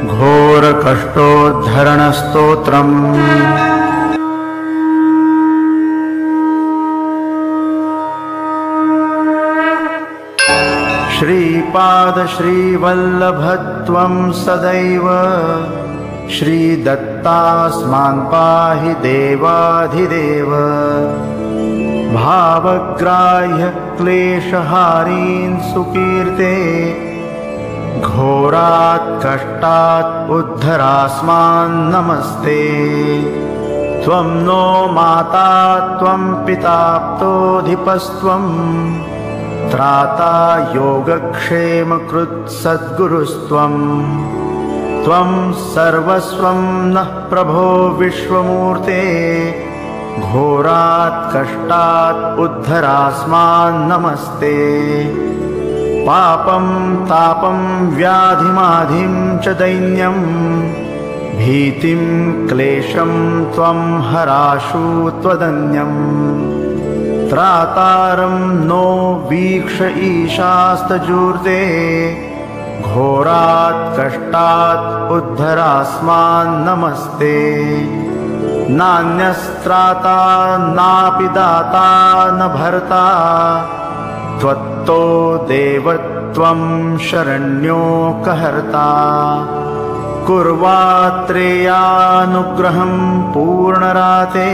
घोरकष्टोद्धरणस्तोत्रम्। श्रीपाद श्रीवल्लभत्वं सदैव श्रीदत्तास्मान् पाहि देवाधिदेव। भावग्राह्य क्लेशहारीन् सुकीर्ते घोरात् कष्टात् उद्धरास्मान् नमस्ते। त्वं नो माता त्वं पिता तोधिपस्त्वं त्राता योगक्षेमकृत् सद्गुरुस्त्वं। त्वं सर्वस्वं नः प्रभो विश्वमूर्ते घोरात् कष्टात् उद्धरास्मान् नमस्ते। पापं तापं व्याधिमाधिं च दैन्यं भीतिं क्लेशं त्वं हराशु त्वदन्यम्। त्रातारं नो वीक्ष ईशास्तजूर्ते घोरात् कष्टात् उद्धरास्मान् नमस्ते। नान्यस्त्राता नापि दाता न भर्ता त्वत्तो देवत्वं शरण्यो कहर्ता। कुर्वात्रेयानुग्रहं पूर्णराते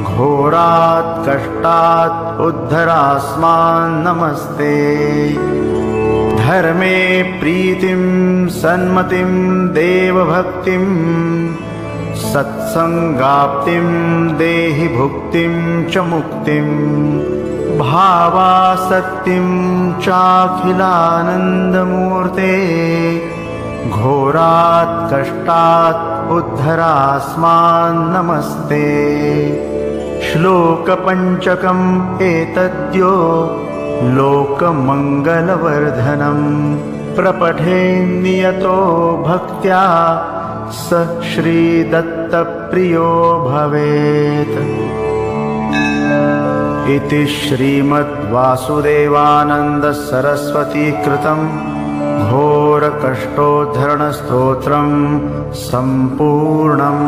घोरात् कष्टात् उद्धरास्मान् नमस्ते। धर्मे प्रीतिं सन्मतिं देवभक्तिं सत्संगाप्तिं देहि भुक्तिं च मुक्तिं। भावासक्तिं चाखिलानन्दमूर्ते घोरात् कष्टात् उद्धरास्मान् नमस्ते। श्लोकपञ्चकम् एतद्यो लोकमङ्गलवर्धनं प्रपठेन्नियतो भक्त्या स श्रीदत्तप्रियो भवेत्। इति श्रीमद्वासुदेवानन्दसरस्वतीकृतं घोरकष्टोद्धरणस्तोत्रं सम्पूर्णम्।